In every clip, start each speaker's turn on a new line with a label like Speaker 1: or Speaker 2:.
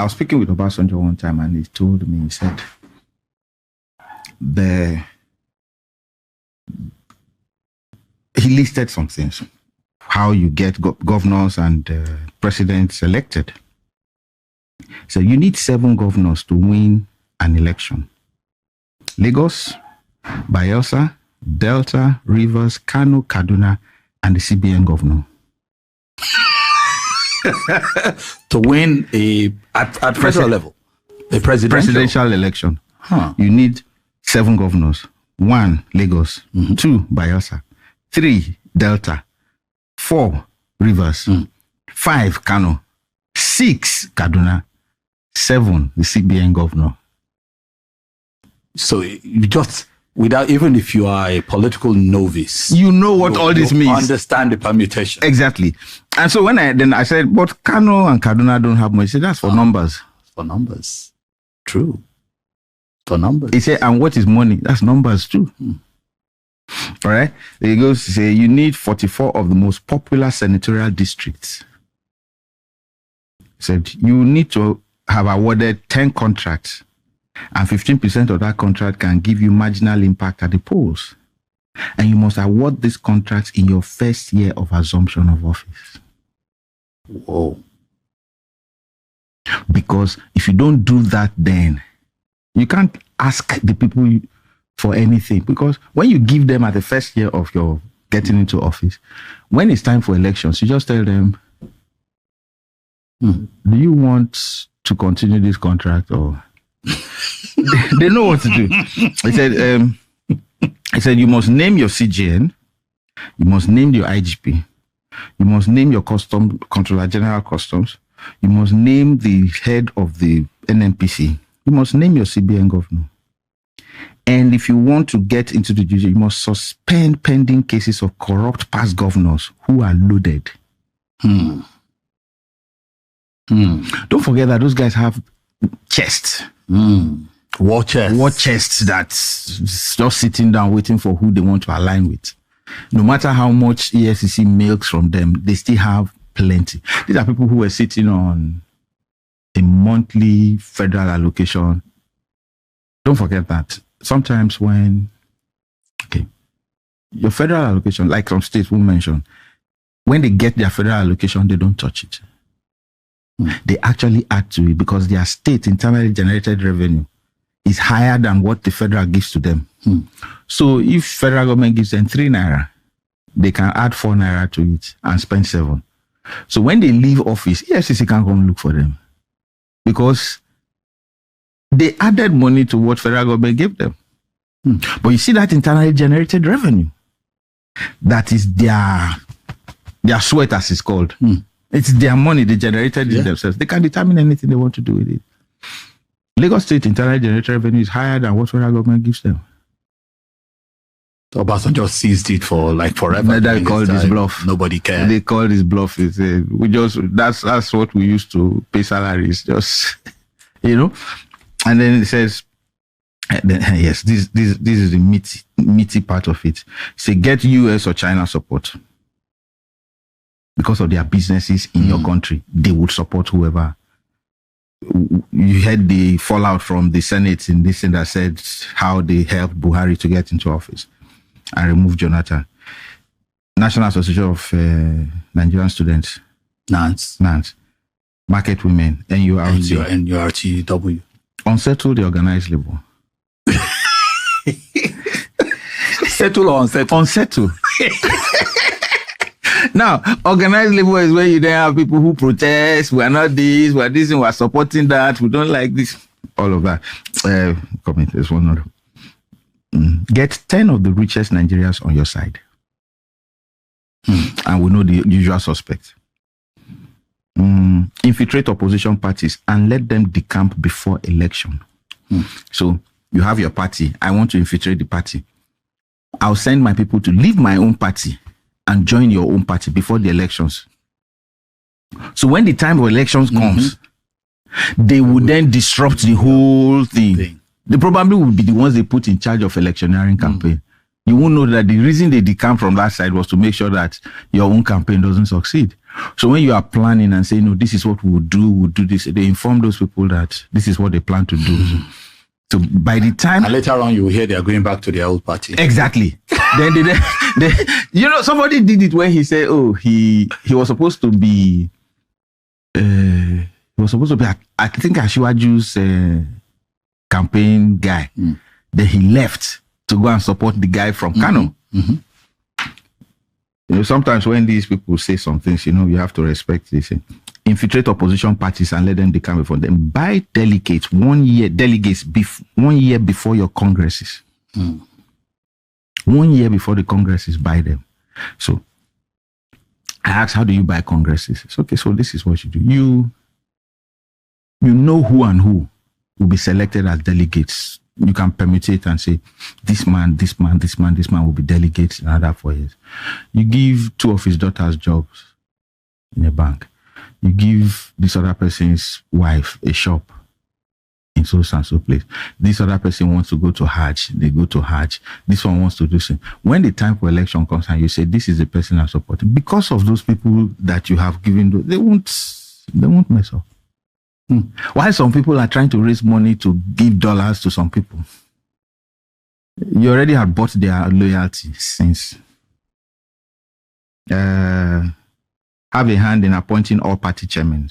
Speaker 1: I was speaking with Obasanjo one time, and he told me, he said, he listed some things, how you get governors and presidents elected. So you need 7 governors to win an election. Lagos, Bayelsa, Delta, Rivers, Kano, Kaduna, and the CBN governor.
Speaker 2: To win at federal level, a presidential
Speaker 1: election. You need 7 governors. 1, Lagos. 2, Bayelsa. 3, Delta. 4, Rivers. 5, Kano. 6, Kaduna. 7, the CBN governor.
Speaker 2: So you just, without, even if you are a political novice,
Speaker 1: you know what all this means.
Speaker 2: Understand the permutation.
Speaker 1: Exactly. And so when I said, but Kano and Kaduna don't have much. He said, that's for numbers.
Speaker 2: For numbers. True. For numbers.
Speaker 1: He said, and what is money? That's numbers too. All right. He goes to say, you need 44 of the most popular senatorial districts. He said, you need to have awarded 10 contracts, and 15% of that contract can give you marginal impact at the polls. And you must award these contracts in your first year of assumption of office.
Speaker 2: Whoa.
Speaker 1: Because if you don't do that, then you can't ask the people for anything. Because when you give them at the first year of your getting into office, when it's time for elections, you just tell them, do you want to continue this contract, or they know what to do. He said, you must name your CGN, you must name your IGP, you must name your Controller General Customs, you must name the head of the NNPC, you must name your CBN governor. And if you want to get into the judiciary, you must suspend pending cases of corrupt past governors who are loaded. Don't forget that those guys have chests.
Speaker 2: War chests.
Speaker 1: War chests that's just sitting down waiting for who they want to align with. No matter how much EFCC milks from them, they still have plenty. These are people who were sitting on a monthly federal allocation. Don't forget that. Sometimes when, your federal allocation, like some states will mention, when they get their federal allocation, they don't touch it. They actually add to it because their state internally generated revenue is higher than what the federal gives to them. So if federal government gives them 3 naira, they can add 4 naira to it and spend 7. So when they leave office, EFCC can't come look for them because they added money to what federal government gave them. But you see that internally generated revenue, that is their sweat, as it's called. It's their money. They generated it themselves. They can determine anything they want to do with it. Lagos State internal generated revenue is higher than what federal government gives them.
Speaker 2: Obasanjo seized it for like forever.
Speaker 1: They called this bluff.
Speaker 2: Nobody cared.
Speaker 1: They called this bluff. That's what we used to pay salaries. Just And then it says, yes, this is the meaty part of it. Say, get US or China support. Because of their businesses in your country, they would support whoever. You heard the fallout from the Senate in this thing that said how they helped Buhari to get into office and remove Jonathan. National Association of Nigerian Students. NANS. Market Women.
Speaker 2: NURTW.
Speaker 1: Unsettle the organized labor.
Speaker 2: Settle or unsettle?
Speaker 1: Unsettle. Now, organized labor is where you then have people who protest. We are not this, we are this, and we are supporting that. We don't like this. All of that. There's one other. Get 10 of the richest Nigerians on your side. And we know the usual suspects. Infiltrate opposition parties and let them decamp before election. So you have your party. I want to infiltrate the party. I'll send my people to leave my own party and join your own party before the elections. So when the time of elections comes, they would then disrupt the whole thing. They probably will be the ones they put in charge of electioneering campaign. You won't know that the reason they decamp from that side was to make sure that your own campaign doesn't succeed. So when you are planning and saying, no, this is what we'll do this, they inform those people that this is what they plan to do. So by the time...
Speaker 2: And later on, you will hear they are going back to their old party.
Speaker 1: Exactly. Then they, you know, somebody did it where he said, oh, he was supposed to be... I think Ashiwaju's campaign guy. Then he left to go and support the guy from Kano. You know, sometimes when these people say some things, you know, you have to respect this. Infiltrate opposition parties and let them decamp before them. Buy delegates 1 year before your congresses. 1 year before the congresses, buy them. So I asked, how do you buy congresses? It's okay, so this is what you do. You know who and who will be selected as delegates. You can permutate and say, this man will be delegates in another 4 years. You give 2 of his daughters jobs in a bank. You give this other person's wife a shop in so and so place. This other person wants to go to Hajj, they go to Hajj. This one wants to do something. When the time for election comes and you say, this is the person I'm supporting, because of those people that you have given, they won't mess up. Why some people are trying to raise money to give dollars to some people? You already have bought their loyalty since. Have a hand in appointing all party chairmen,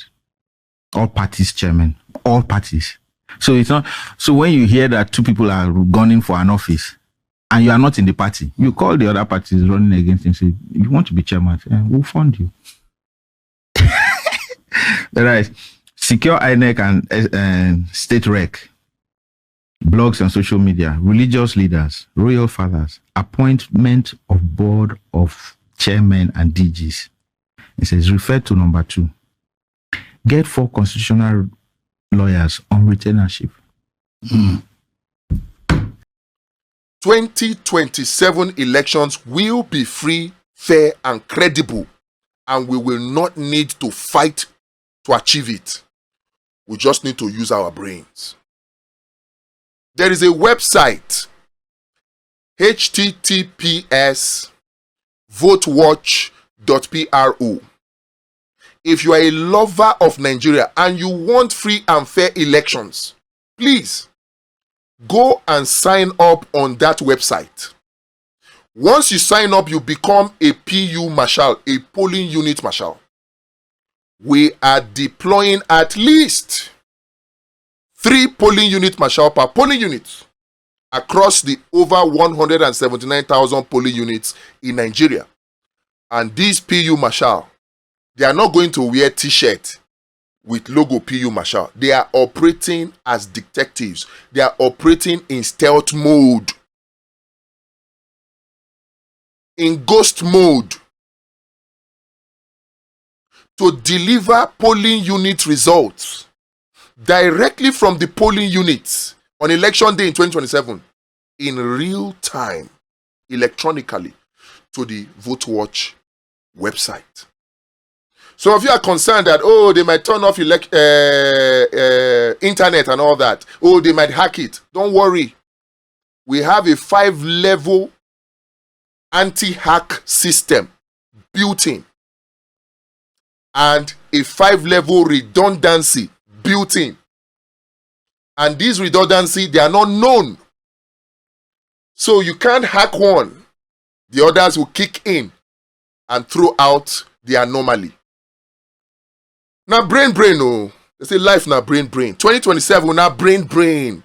Speaker 1: all parties chairmen, all parties. So it's not. So when you hear that 2 people are gunning for an office and you are not in the party, you call the other parties running against him and say, you want to be chairman? We'll fund you. Right. Secure INEC and state rec, blogs and social media, religious leaders, royal fathers, appointment of board of chairmen and DGs. It says, refer to number 2. Get 4 constitutional lawyers on retainership.
Speaker 3: 2027 elections will be free, fair, and credible, and we will not need to fight to achieve it. We just need to use our brains. There is a website, https://votewatch.pro. If you are a lover of Nigeria and you want free and fair elections, please go and sign up on that website. Once you sign up, you become a PU marshal, a polling unit marshal. We are deploying at least 3 polling unit marshal per polling unit across the over 179,000 polling units in Nigeria. And these PU marshal, they are not going to wear t-shirt with logo PU marshal. They are operating as detectives. They are operating in stealth mode, in ghost mode, to deliver polling unit results directly from the polling units on election day in 2027 in real time, electronically, to the VoteWatch website. Some of you are concerned that, oh, they might turn off internet and all that. Oh, they might hack it. Don't worry. We have a 5-level anti-hack system built in, and a 5-level redundancy built in. And these redundancy, they are not known. So you can't hack one. The others will kick in and throw out the anomaly. Now brain, oh. They say life now brain. 2027 now brain.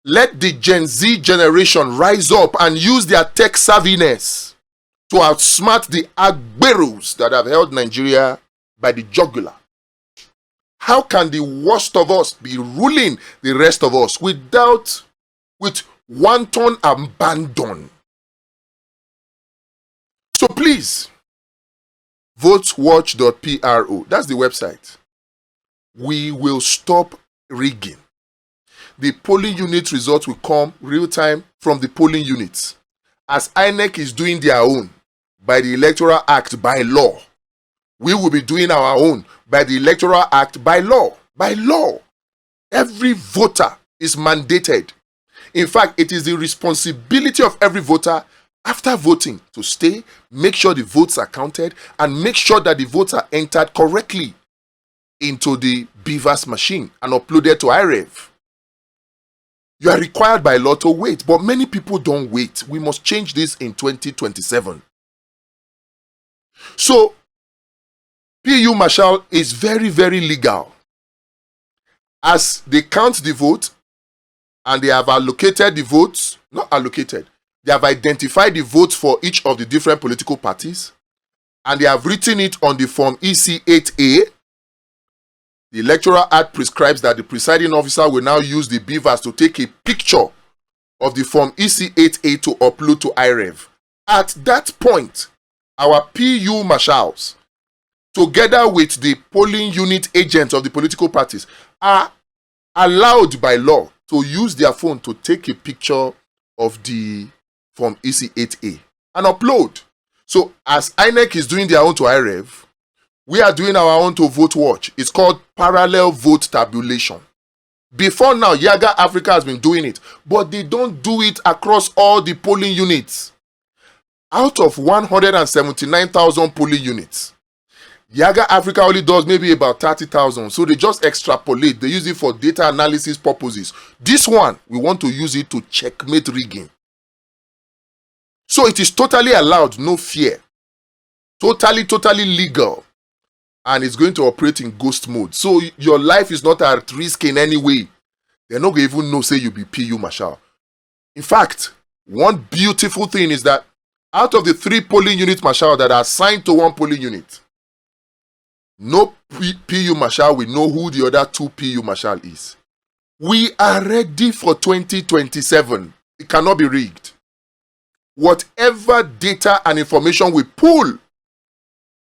Speaker 3: Let the Gen Z generation rise up and use their tech savviness to outsmart the Agberos that have held Nigeria by the jugular. How can the worst of us be ruling the rest of us with wanton abandon? So please, votewatch.pro, that's the website. We will stop rigging. The polling unit results will come real time from the polling units, as INEC is doing their own by the Electoral Act by law. We will be doing our own by the Electoral Act by law. By law. Every voter is mandated. In fact, it is the responsibility of every voter after voting to stay, make sure the votes are counted, and make sure that the votes are entered correctly into the BVAS machine and uploaded to IREV. You are required by law to wait, but many people don't wait. We must change this in 2027. So, PU Marshal is very, very legal. As they count the vote and they have allocated the votes, not allocated, they have identified the votes for each of the different political parties, and they have written it on the form EC8A. The Electoral Act prescribes that the presiding officer will now use the BVAS to take a picture of the form EC8A to upload to IREV. At that point, our PU marshals, together with the polling unit agents of the political parties, are allowed by law to use their phone to take a picture of the form EC8A and upload. So as INEC is doing their own to IREV, we are doing our own to Vote Watch. It's called parallel vote tabulation. Before now, Yaga Africa has been doing it, but they don't do it across all the polling units. Out of 179,000 polling units, Yaga Africa only does maybe about 30,000. So they just extrapolate. They use it for data analysis purposes. This one, we want to use it to checkmate rigging. So it is totally allowed, no fear. Totally legal. And it's going to operate in ghost mode. So your life is not at risk in any way. They're not going to even know, say you be PU Marshal. In fact, one beautiful thing is that out of the 3 polling unit marshal that are assigned to one polling unit, no PU Marshal will know who the other 2 PU Marshal is. We are ready for 2027. It cannot be rigged. Whatever data and information we pull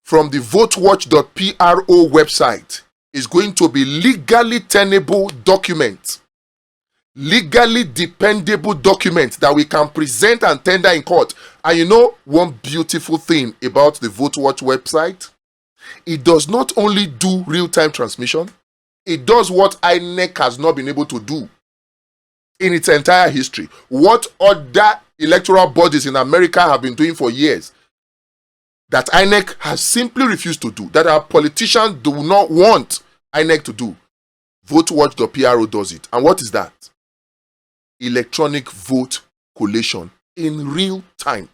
Speaker 3: from the votewatch.pro website is going to be legally tenable document, legally dependable document that we can present and tender in court. And you know one beautiful thing about the VoteWatch website? It does not only do real-time transmission, it does what INEC has not been able to do in its entire history. What other electoral bodies in America have been doing for years that INEC has simply refused to do, that our politicians do not want INEC to do. VoteWatch.pro does it. And what is that? Electronic vote collation in real time.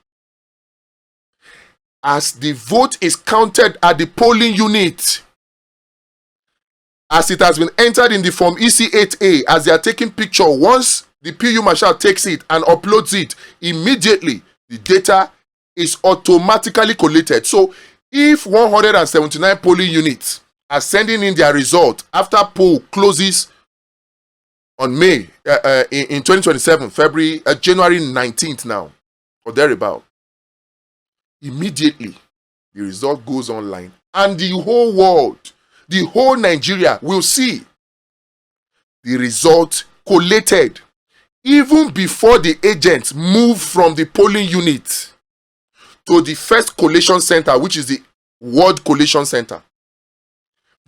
Speaker 3: As the vote is counted at the polling unit, as it has been entered in the form EC8A, as they are taking picture, once the PU Marshal takes it and uploads it, immediately the data is automatically collated. So if 179 polling units are sending in their result after poll closes on May in 2027, January 19th now, or thereabout, immediately the result goes online and the whole world, the whole Nigeria will see the result collated even before the agents move from the polling unit to the first collation center, which is the Ward Collation Center.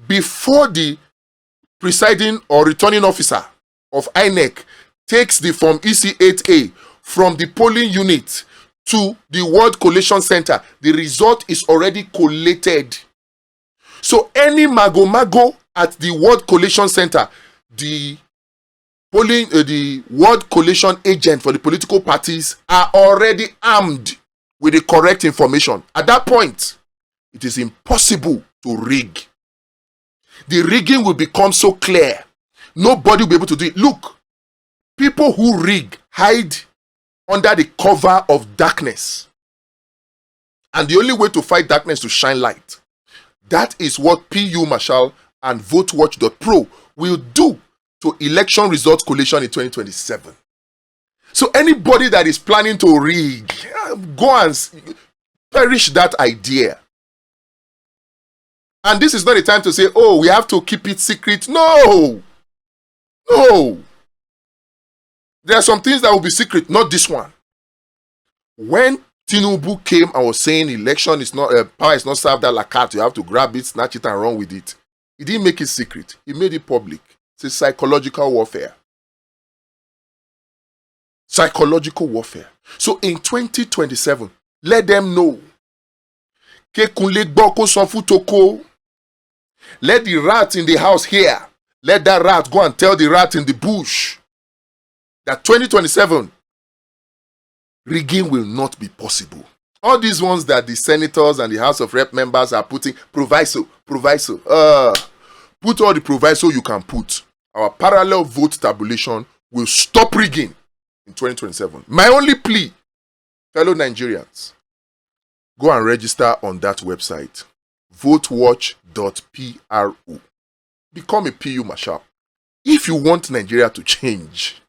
Speaker 3: Before the presiding or returning officer of INEC takes the form EC8A from the polling unit to the Ward Collation Center, the result is already collated. So any mago at the Ward Collation Center, the Ward Collation agent for the political parties are already armed with the correct information. At that point, it is impossible to rig. The rigging will become so clear. Nobody will be able to do it. Look, people who rig hide under the cover of darkness. And the only way to fight darkness is to shine light. That is what PU Marshal and VoteWatch.pro will do to election results collation in 2027. So anybody that is planning to rig, go and perish that idea. And this is not the time to say, oh, we have to keep it secret. No. There are some things that will be secret, not this one. When Tinubu came and was saying election is not, power is not served at la carte, you have to grab it, snatch it and run with it. He didn't make it secret. He made it public. It's a psychological warfare. Psychological warfare. So in 2027, let them know. Let the rat in the house hear. Let that rat go and tell the rat in the bush that 2027 rigging will not be possible. All these ones that the senators and the House of Rep members are putting proviso. Put all the proviso you can put. Our parallel vote tabulation will stop rigging in 2027. My only plea, fellow Nigerians, go and register on that website, votewatch.pro. Become a PU marshal if you want Nigeria to change.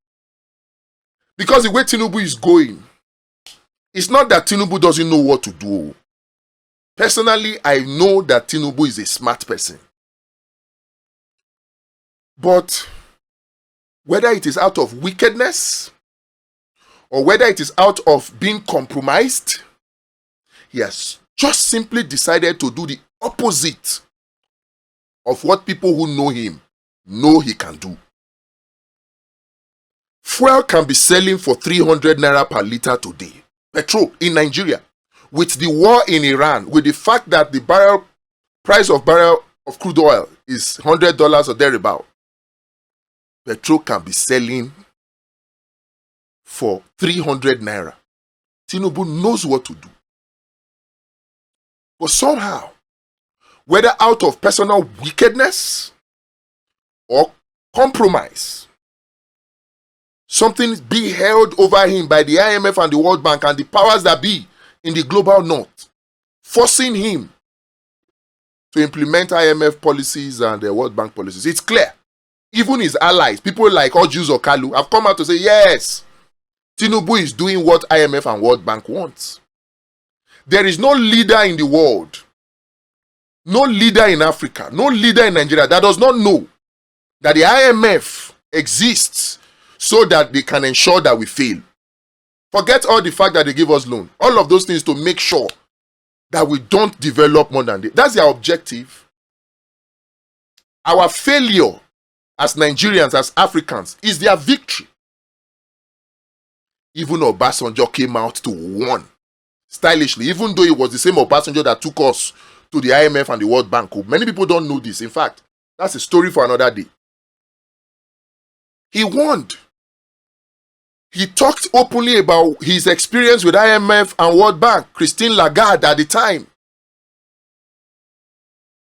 Speaker 3: Because the way Tinubu is going, it's not that Tinubu doesn't know what to do. Personally, I know that Tinubu is a smart person. But whether it is out of wickedness or whether it is out of being compromised, he has just simply decided to do the opposite of what people who know him know he can do. Fuel can be selling for 300 naira per liter today. Petrol in Nigeria. With the war in Iran, with the fact that the price of barrel of crude oil is $100 or thereabout, petrol can be selling for 300 naira. Tinubu knows what to do. But somehow, whether out of personal wickedness or compromise, something is being held over him by the IMF and the World Bank and the powers that be in the global north, forcing him to implement IMF policies and the World Bank policies. It's clear. Even his allies, people like Ojus or Kalu, have come out to say, yes, Tinubu is doing what IMF and World Bank wants. There is no leader in the world, no leader in Africa, no leader in Nigeria that does not know that the IMF exists so that they can ensure that we fail. Forget all the fact that they give us loan. All of those things to make sure that we don't develop more than they. That's their objective. Our failure as Nigerians, as Africans, is their victory. Even Obasanjo came out to warn stylishly, even though it was the same Obasanjo that took us to the IMF and the World Bank. Many people don't know this. In fact, that's a story for another day. He warned. He talked openly about his experience with IMF and World Bank, Christine Lagarde at the time.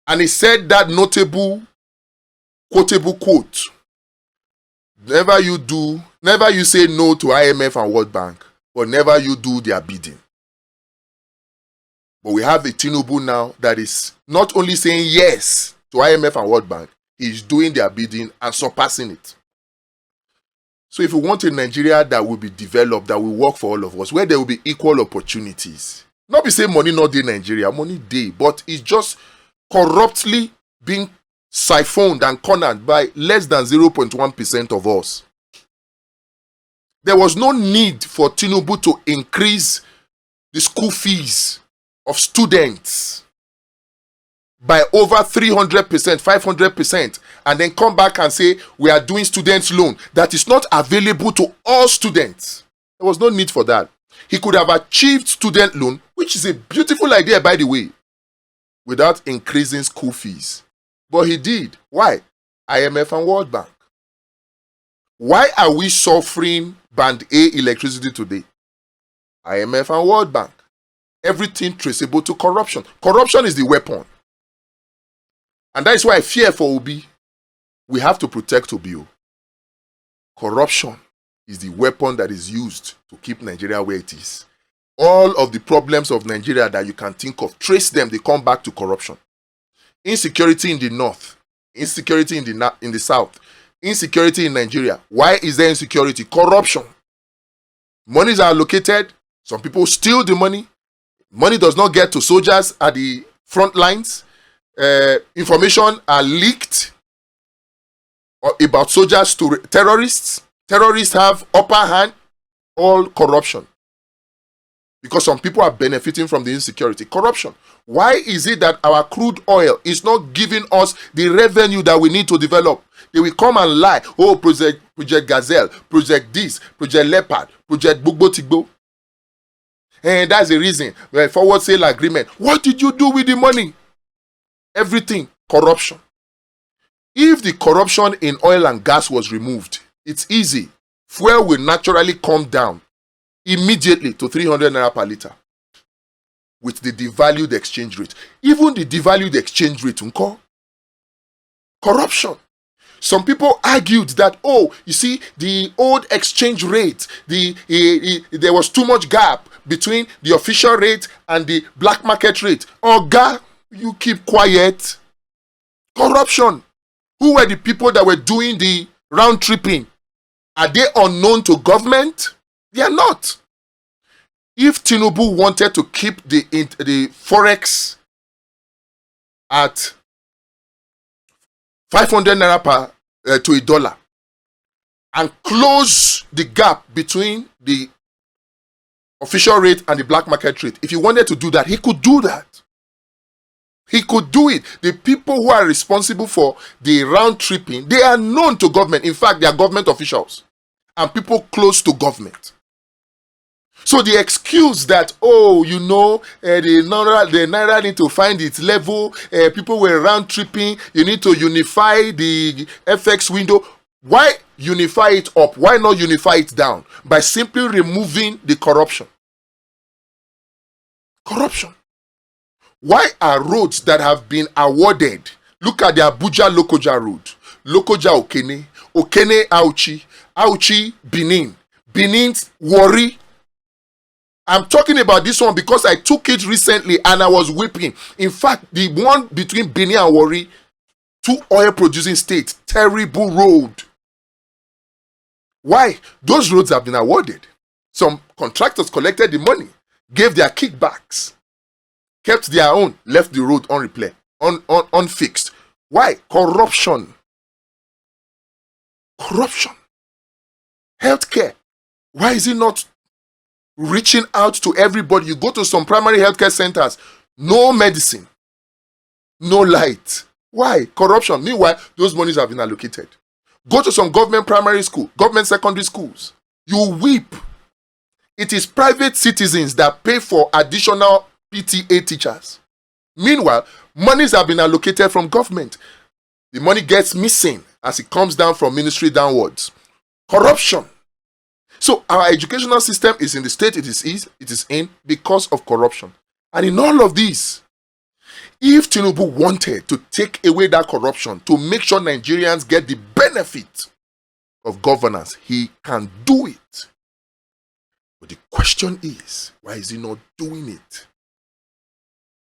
Speaker 3: And he said that notable, quotable quote, never you say no to IMF and World Bank, but never you do their bidding. But we have a Tinubu now that is not only saying yes to IMF and World Bank, he's doing their bidding and surpassing it. So if we want a Nigeria that will be developed, that will work for all of us, where there will be equal opportunities, not be saying money not dey Nigeria, money dey, but it's just corruptly being siphoned and cornered by less than 0.1% of us. There was no need for Tinubu to increase the school fees of students by over 300%, 500%, and then come back and say we are doing students' loan that is not available to all students. There was no need for that. He could have achieved student loan, which is a beautiful idea, by the way, without increasing school fees. But he did. Why? IMF and World Bank. Why are we suffering Band A electricity today? IMF and World Bank. Everything traceable to corruption. Corruption is the weapon. And that is why I fear for Obi. We have to protect Obi. Corruption is the weapon that is used to keep Nigeria where it is. All of the problems of Nigeria that you can think of, trace them, they come back to corruption. Insecurity in the north, insecurity in the south, insecurity in Nigeria. Why is there insecurity? Corruption. Monies are allocated, some people steal the money. Money does not get to soldiers at the front lines. Information are leaked about soldiers to terrorists. Terrorists have upper hand. All corruption. Because some people are benefiting from the insecurity. Corruption. Why is it that our crude oil is not giving us the revenue that we need to develop? They will come and lie. Oh, Project Gazelle, Project this, Project Leopard, Project Bugbo Tigbo. And that's the reason. Forward sale agreement. What did you do with the money? Everything. Corruption. If the corruption in oil and gas was removed, it's easy. Fuel will naturally come down immediately to 300 naira per liter with the devalued exchange rate. Even the devalued exchange rate, corruption. Some people argued that, oh, you see, the old exchange rate, there was too much gap between the official rate and the black market rate. Oga, you keep quiet. Corruption. Who were the people that were doing the round tripping? Are they unknown to government? They are not. If Tinubu wanted to keep the forex at 500 naira per to $1 and close the gap between the official rate and the black market rate, if he wanted to do that, he could do that. He could do it. The people who are responsible for the round tripping, they are known to government. In fact, they are government officials and people close to government. So the excuse that, oh, you know, the Naira need to find its level, people were round tripping, you need to unify the FX window. Why unify it up? Why not unify it down? By simply removing the corruption. Corruption. Why are roads that have been awarded? Look at the Abuja Lokoja road. Lokoja Okene. Okene Auchi. Auchi Benin. Benin's Warri. I'm talking about this one because I took it recently and I was weeping. In fact, the one between Benin and Warri, two oil producing states, terrible road. Why? Those roads have been awarded. Some contractors collected the money, gave their kickbacks, kept their own, left the road unfixed. Why? Corruption. Corruption. Healthcare. Why is it not reaching out to everybody? You go to some primary healthcare centers, no medicine, no light. Why? Corruption. Meanwhile, those monies have been allocated. Go to some government primary school, government secondary schools. You weep. It is private citizens that pay for additional PTA teachers. Meanwhile, monies have been allocated from government. The money gets missing as it comes down from ministry downwards. Corruption. So our educational system is in the state it is in because of corruption. And in all of this, if Tinubu wanted to take away that corruption, to make sure Nigerians get the benefit of governance, he can do it. But the question is, why is he not doing it?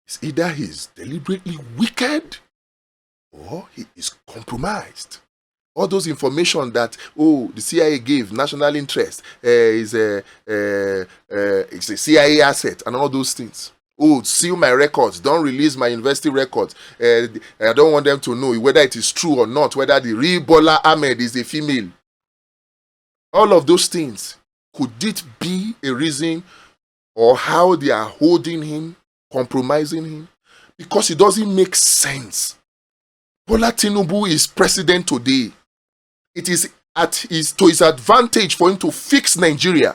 Speaker 3: It's either he's deliberately wicked or he is compromised. All those information that, oh, the CIA gave, national interest, is a CIA asset and all those things. Oh, seal my records, don't release my university records. I don't want them to know whether it is true or not, whether the real Bola Ahmed is a female. All of those things, could it be a reason or how they are holding him, compromising him? Because it doesn't make sense. Bola Tinubu is president today. It is to his advantage for him to fix Nigeria.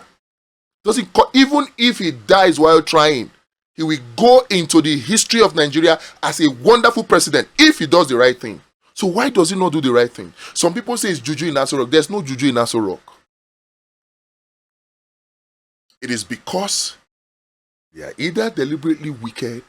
Speaker 3: Even if he dies while trying, he will go into the history of Nigeria as a wonderful president if he does the right thing. So why does he not do the right thing? Some people say it's juju in Aso Rock. There's no juju in Aso Rock. It is because they are either deliberately wicked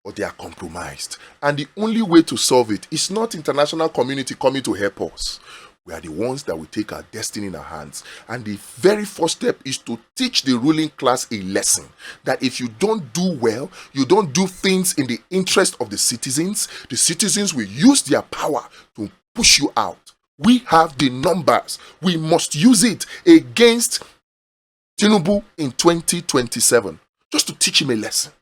Speaker 3: or they are compromised. And the only way to solve it is not international community coming to help us. We are the ones that will take our destiny in our hands. And the very first step is to teach the ruling class a lesson. That if you don't do well, you don't do things in the interest of the citizens will use their power to push you out. We have the numbers. We must use it against Tinubu in 2027. Just to teach him a lesson.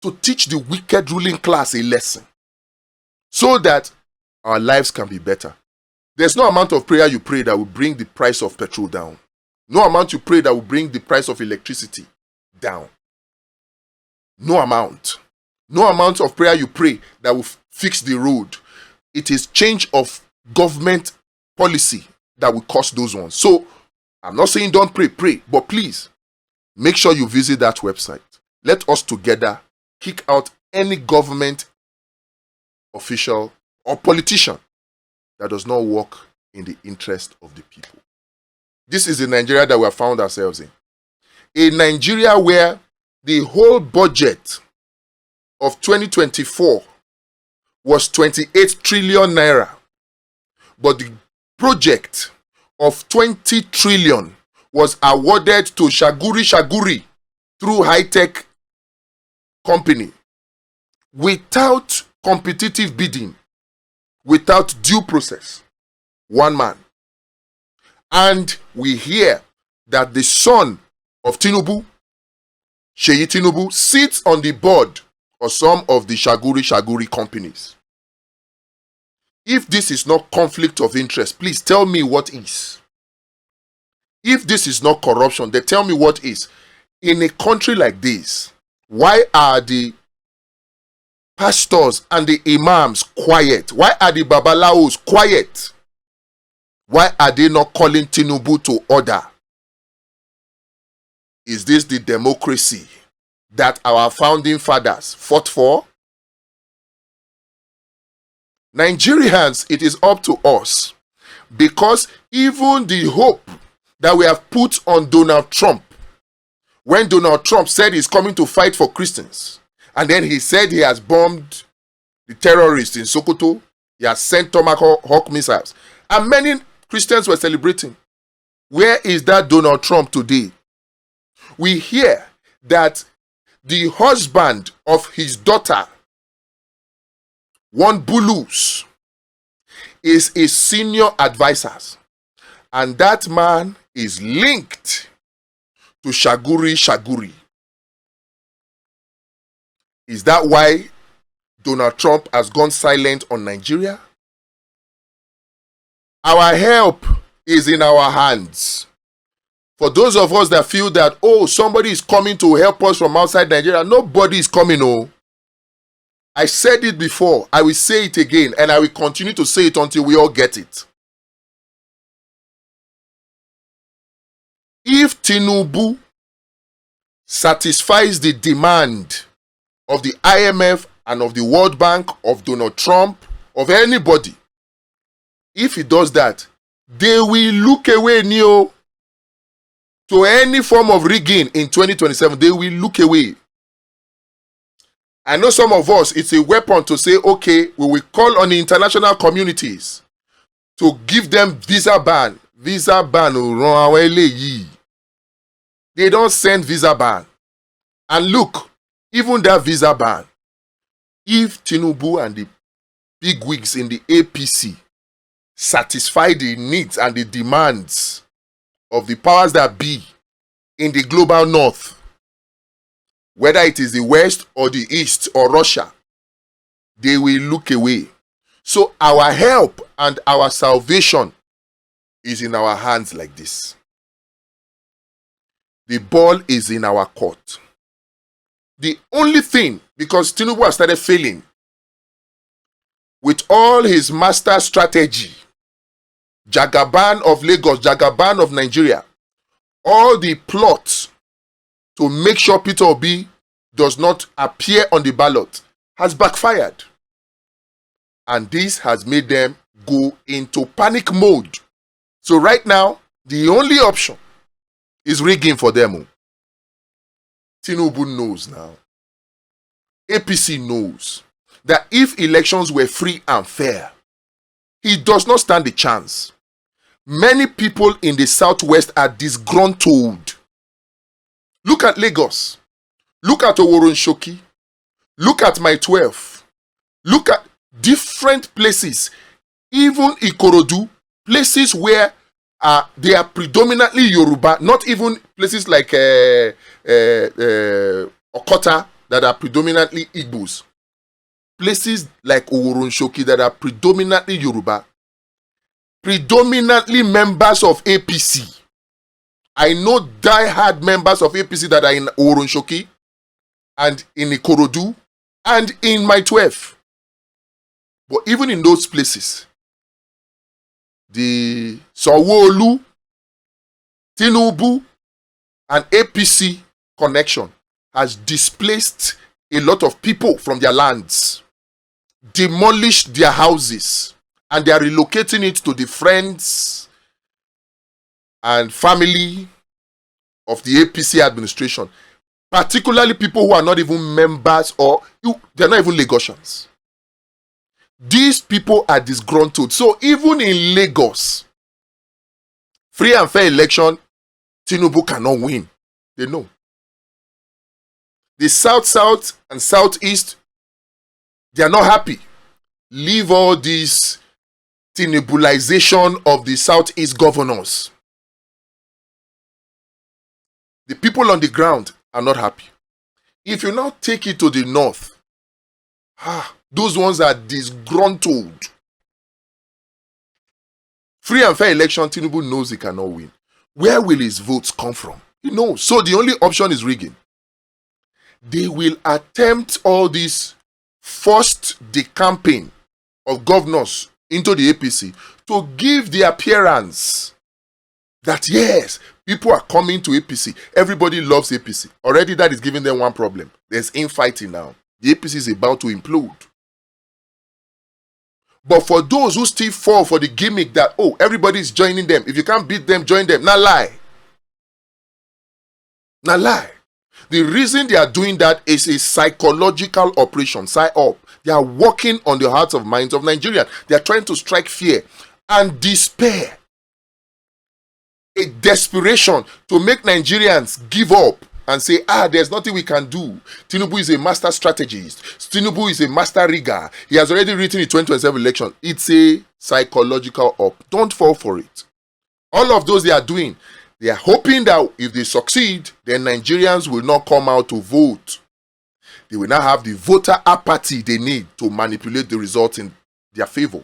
Speaker 3: To teach the wicked ruling class a lesson. So that our lives can be better. There's no amount of prayer you pray that will bring the price of petrol down. No amount you pray that will bring the price of electricity down. No amount. No amount of prayer you pray that will fix the road. It is change of government policy that will cause those ones. So I'm not saying don't pray, but please make sure you visit that website. Let us together kick out any government official or politician that does not work in the interest of the people. This is the Nigeria that we have found ourselves in. A Nigeria where the whole budget of 2024 was 28 trillion naira, but the project of 20 trillion was awarded to Shaguri through high-tech company without competitive bidding, without due process. One man. And we hear that the son of Tinubu, Sheyi Tinubu, sits on the board of some of the Shaguri companies. If this is not conflict of interest, please tell me what is. If this is not corruption, then tell me what is. In a country like this, why are the pastors and the imams quiet? Why are the babalawos quiet? Why are they not calling Tinubu to order? Is this the democracy that our founding fathers fought for? Nigerians, it is up to us, because even the hope that we have put on Donald Trump, when Donald Trump said he's coming to fight for Christians, and then he said he has bombed the terrorists in Sokoto, he has sent Tomahawk missiles, and many Christians were celebrating. Where is that Donald Trump today? We hear that the husband of his daughter, one Bulus, is a senior advisor, and that man is linked to Shaguri. Is that why Donald Trump has gone silent on Nigeria? Our help is in our hands. For those of us that feel that, oh, somebody is coming to help us from outside Nigeria, nobody is coming, oh. I said it before, I will say it again, and I will continue to say it until we all get it. If Tinubu satisfies the demand of the IMF and of the World Bank, of Donald Trump, of anybody, if he does that, they will look away, Neo, to any form of rigging in 2027. They will look away. I know some of us, it's a weapon to say, okay, we will call on the international communities to give them visa ban. Visa ban. They don't send visa ban. And look, even that visa ban, if Tinubu and the big wigs in the APC satisfy the needs and the demands of the powers that be in the global north, whether it is the West or the East or Russia, they will look away. So our help and our salvation is in our hands like this. The ball is in our court. The only thing, because Tinubu has started failing with all his master strategy, Jagaban of Lagos, Jagaban of Nigeria, all the plots to make sure Peter Obi does not appear on the ballot has backfired. And this has made them go into panic mode. So right now, the only option is rigging for them. Tinubu knows now. APC knows that if elections were free and fair, he does not stand a chance. Many people in the southwest are disgruntled. Look at Lagos. Look at Oworonshoki. Look at My 12. Look at different places. Even Ikorodu, places where they are predominantly Yoruba, not even places like Okota that are predominantly Igbos. Places like Oworonshoki that are predominantly Yoruba, predominantly members of APC. I know die-hard members of APC that are in Oworonshoki and in Ikorodu and in My 12. But even in those places, the Sanwo-Olu, Tinubu, and APC connection has displaced a lot of people from their lands, demolished their houses, and they are relocating it to the friends and family of the APC administration, particularly people who are not even members or they're not even Lagosians. These people are disgruntled. So even in Lagos, free and fair election, Tinubu cannot win. They know. The South and Southeast, they are not happy. Leave all this Tinubulization of the Southeast governors. The people on the ground are not happy. If you now take it to the north, those ones are disgruntled. Free and fair election, Tinubu knows he cannot win. Where will his votes come from? He knows. So the only option is rigging. They will attempt all this, forced the campaign of governors into the APC to give the appearance that yes, people are coming to APC. Everybody loves APC. Already that is giving them one problem. There's infighting now. The APC is about to implode. But for those who still fall for the gimmick that, oh, everybody is joining them. If you can't beat them, join them. Not lie. Not lie. The reason they are doing that is a psychological operation, psyop. They are working on the hearts and minds of Nigerians. They are trying to strike fear and despair. A desperation to make Nigerians give up and say, there's nothing we can do. Tinubu is a master strategist. Tinubu is a master rigger. He has already written the 2027 election. It's a psychological op. Don't fall for it. All of those they are doing, they are hoping that if they succeed, then Nigerians will not come out to vote. They will not have the voter apathy they need to manipulate the results in their favor.